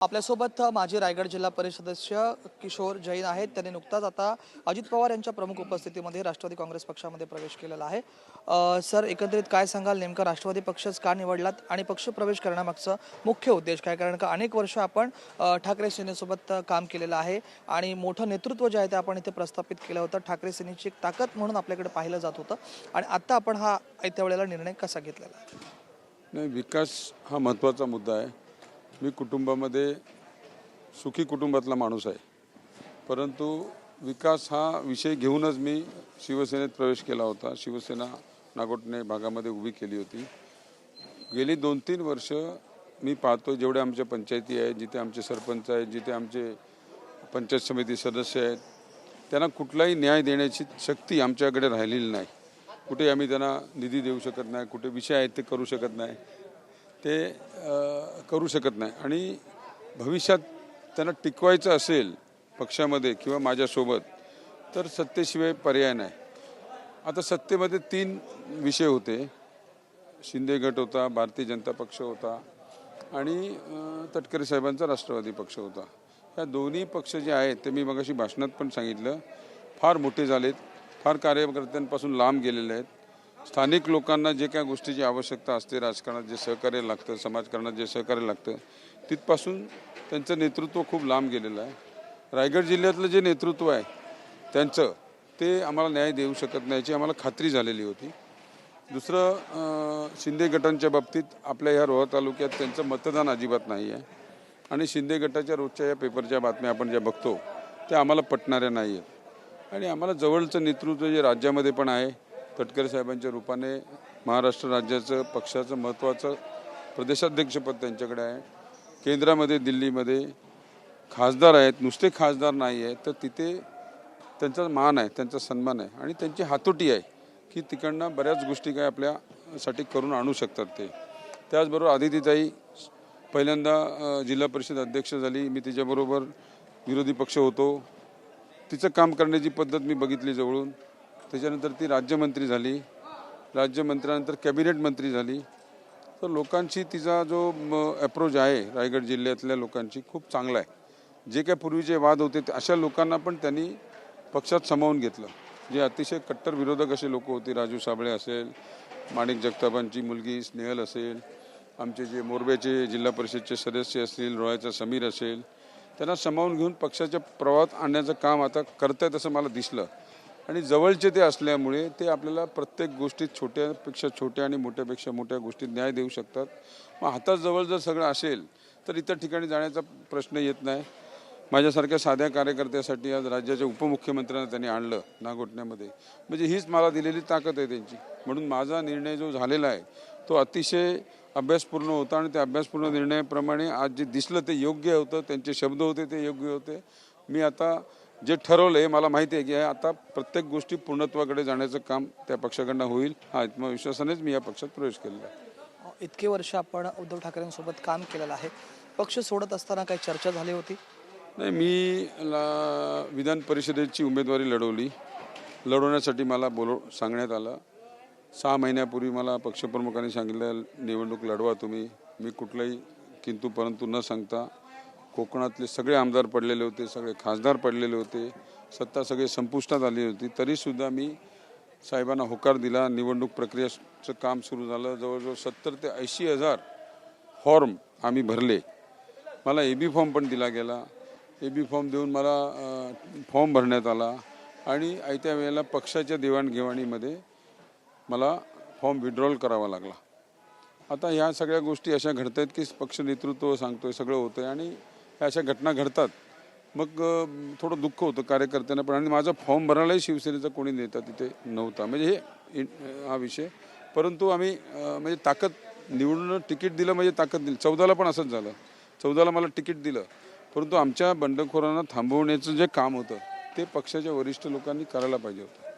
आपल्यासोबत माजी रायगड जिल्हा परिषद सदस्य किशोर जैन आहेत। त्यांनी नुकताच आता अजित पवार यांच्या प्रमुख उपस्थितीमध्ये राष्ट्रवादी काँग्रेस पक्षामध्ये प्रवेश केलेला आहे। सर, एकंदरीत काय सांगाल, नेमका राष्ट्रवादी पक्षच का निवडलात आणि पक्ष प्रवेश करण्यामागचा मुख्य उद्देश काय? कारण का अनेक वर्ष आपण ठाकरे सेनेसोबत काम केलेलं आहे आणि मोठं नेतृत्व जे आहे ते आपण इथे प्रस्थापित केलं होतं। ठाकरे सेनेची एक ताकद म्हणून आपल्याकडे पाहिलं जात होतं आणि आता आपण हा आयत्या वेळेला निर्णय कसा घेतलेला आहे? नाही, विकास हा महत्त्वाचा मुद्दा आहे। मी कुटुंबामध्ये सुखी कुटुंबातला माणूस आहे, परंतु विकास हा विषय घेऊनच मी शिवसेनेत प्रवेश केला होता। शिवसेना नागोठणे भागामध्ये उभी केली होती। गेली 2-3 वर्ष मी पाहतो, जेवढे आमच्या पंचायती आहेत, जिथे आमचे सरपंच आहेत, जिथे आमचे पंचायत समिती सदस्य आहेत, त्यांना कुठलाही न्याय देण्याची शक्ती आमच्याकडे राहिलेली नाही। कुठे आम्ही त्यांना निधी देऊ शकत नाही, कुठे विषय आहेत ते करू शकत नाही, ते करू शकत नाही। आणि भविष्यात त्यांना टिकवायचं असेल पक्षामध्ये किंवा माझ्यासोबत, तर सत्तेशिवाय पर्याय नाही। आता सत्तेमध्ये 3 विषय होते, शिंदे गट होता, भारतीय जनता पक्ष होता आणि तटकरे साहेबांचा राष्ट्रवादी पक्ष होता। या दोन्ही पक्ष जे आहेत ते मी मगाशी भाषणात पण सांगितलं, फार मोठे झालेत, फार कार्यकर्त्यांपासून लांब गेलेले आहेत। स्थानिक लोकांना जे काही गोष्टीची आवश्यकता असते, राजकारणात जे सहकार्य लागतं, समाजकारणात जे सहकार्य लागतं, तिथपासून त्यांचं नेतृत्व खूप लांब गेलेलं आहे। रायगड जिल्ह्यातलं जे नेतृत्व आहे त्यांचं, ते आम्हाला न्याय देऊ शकत नाही याची आम्हाला खात्री झालेली होती। दुसरं, शिंदे गटांच्या बाबतीत आपल्या ह्या रोहा तालुक्यात त्यांचं मतदान अजिबात नाही आहे आणि शिंदे गटाच्या रोजच्या या पेपरच्या बातम्या आपण ज्या बघतो त्या आम्हाला पटणाऱ्या नाही आहेत। आणि आम्हाला जवळचं नेतृत्व जे राज्यामध्ये पण आहे, तटकरे साहेबांच्या रूपाने महाराष्ट्र राज्याचं पक्षाचं महत्त्वाचं प्रदेशाध्यक्षपद त्यांच्याकडे आहे। केंद्रामध्ये, दिल्लीमध्ये खासदार आहेत, नुसते खासदार नाही आहेत, तर तिथे त्यांचा मान आहे, त्यांचा सन्मान आहे आणि त्यांची हातोटी आहे की तिकडनं बऱ्याच गोष्टी काय आपल्यासाठी करून आणू शकतात ते। त्याचबरोबर आदितीताई पहिल्यांदा जिल्हा परिषद अध्यक्ष झाली, मी तिच्याबरोबर विरोधी पक्ष होतो, तिचं काम करण्याची पद्धत मी बघितली जवळून। त्याच्यानंतर ती राज्यमंत्री झाली, राज्यमंत्र्यानंतर कॅबिनेट मंत्री झाली। तर लोकांची तिचा जो अप्रोच आहे रायगड जिल्ह्यातल्या लोकांची खूप चांगला आहे। जे काय पूर्वीचे वाद होते ते अशा लोकांना पण त्यांनी पक्षात सामावून घेतलं। जे अतिशय कट्टर विरोधक असे लोक होते, राजू साबळे असेल, माणिक जगतापांची मुलगी स्नेहल असेल, आमचे जे मोरब्याचे जिल्हा परिषदचे सदस्य असतील, रोहाचा समीर असेल, त्यांना सामावून घेऊन पक्षाच्या प्रवाहात आणण्याचं काम आता करतायत असं मला दिसलं। आणि जवळचे ते असल्यामुळे ते आपल्याला प्रत्येक गोष्टीत छोट्यापेक्षा छोट्या आणि मोठ्यापेक्षा मोठ्या गोष्टीत न्याय देऊ शकतात। मग हाताजवळ जर सगळं असेल तर इतर ठिकाणी जाण्याचा प्रश्न येत नाही। माझ्यासारख्या साध्या कार्यकर्त्यासाठी आज राज्याच्या उपमुख्यमंत्र्यांना त्यांनी आणलं नागोठण्यामध्ये, म्हणजे हीच मला दिलेली ताकद आहे त्यांची। म्हणून माझा निर्णय जो झालेला आहे तो अतिशय अभ्यासपूर्ण होता आणि त्या अभ्यासपूर्ण निर्णयाप्रमाणे आज जे दिसलं ते योग्य होतं, त्यांचे शब्द होते ते योग्य होते। मी आता जे ठरवलं आहे, मला माहिती आहे की आता प्रत्येक गोष्टी पूर्णत्वाकडे जाण्याचं काम त्या पक्षाकडनं होईल, हा आत्मविश्वासानेच मी या पक्षात प्रवेश केलेला आहे। इतके वर्ष आपण उद्धव ठाकरेंसोबत काम केलेलं आहे, पक्ष सोडत असताना काही चर्चा झाली होती? नाही, मी विधान परिषदेची उमेदवारी लढवण्यासाठी मला सांगण्यात आलं। 6 महिन्यापूर्वी मला पक्षप्रमुखांनी सांगितलं निवडणूक लढवा तुम्ही। मी कुठलाही किंतु परंतु न सांगता, कोकणातले सगळे आमदार पडलेले होते, सगळे खासदार पडलेले होते, सत्ता सगळे संपुष्टात आली होती, तरीसुद्धा मी साहेबांना होकार दिला। निवडणूक प्रक्रियेचं काम सुरू झालं। जवळजवळ 70 ते 80 हजार फॉर्म आम्ही भरले। मला एबी फॉर्म पण दिला गेला। एबी फॉर्म देऊन मला फॉर्म भरण्यात आला आणि आयत्या वेळेला पक्षाच्या देवाणघेवाणीमध्ये मला फॉर्म विड्रॉल करावा लागला। आता ह्या सगळ्या गोष्टी अशा घडत आहेत की पक्ष नेतृत्व सांगतोय सगळं होतं आणि ह्या अशा घटना घडतात। मग थोडं दुःख होतं कार्यकर्त्यांना पण, आणि माझा फॉर्म भरायलाही शिवसेनेचा कोणी नेता तिथे नव्हता, म्हणजे हे हा विषय। परंतु आम्ही म्हणजे ताकद निवडून तिकीट दिलं म्हणजे ताकद दिली। 14ला पण असंच झालं, 14ला मला तिकीट दिलं, परंतु आमच्या बंडखोरांना थांबवण्याचं जे काम होतं ते पक्षाच्या वरिष्ठ लोकांनी करायला पाहिजे होतं।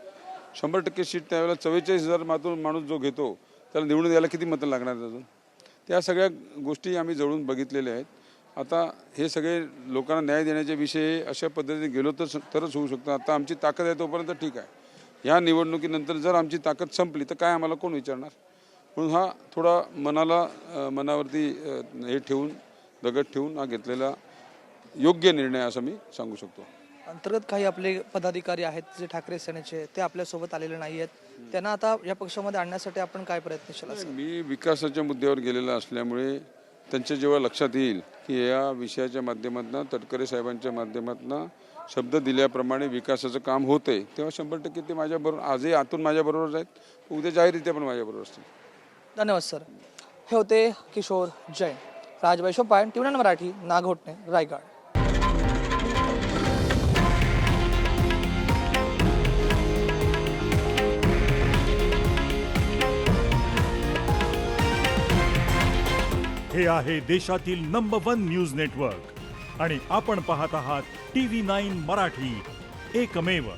100% सीट त्यावेळेला 44,000 माणूस जो घेतो त्याला निवडून द्यायला किती मतं लागणार अजून? त्या सगळ्या गोष्टी आम्ही जवळून बघितलेल्या आहेत। आता हे सगळे लोकांना न्याय देण्याचे विषय अशा पद्धतीने गेलो तरच होऊ शकतं। आता आमची ताकद आहे तोपर्यंत ठीक आहे, ह्या निवडणुकीनंतर जर आमची ताकद संपली तर काय आम्हाला कोण विचारणार? म्हणून हा थोडा मनावरती हे ठेवून दगड ठेवून हा घेतलेला योग्य निर्णय असं मी सांगू शकतो. अंतर्गत काही आपले पदाधिकारी आहेत जे ठाकरे सेनेचे, ते आपल्यासोबत आलेले नाही आहेत, त्यांना आता या पक्षामध्ये आणण्यासाठी आपण काय प्रयत्नशील असाल? मी विकासाच्या मुद्द्यावर गेलेला असल्यामुळे त्यांच्या जेव्हा लक्षात येईल की या विषयाच्या माध्यमातून तटकरे साहेबांच्या माध्यमातून शब्द दिल्याप्रमाणे विकासाचं काम होतंय, तेव्हा 100% ते माझ्याबरोबर आजही आतून माझ्याबरोबर आहेत, उद्या जाहीररित्या पण माझ्याबरोबर असतील. धन्यवाद सर. हे होते किशोर जैन. राजवैश्व पायन, टीव्ही मराठी, नागोठणे, रायगड. हे आहे देशातील नंबर 1 न्यूज नेटवर्क आणि आपण पाहत आहात TV9 मराठी, एकमेव.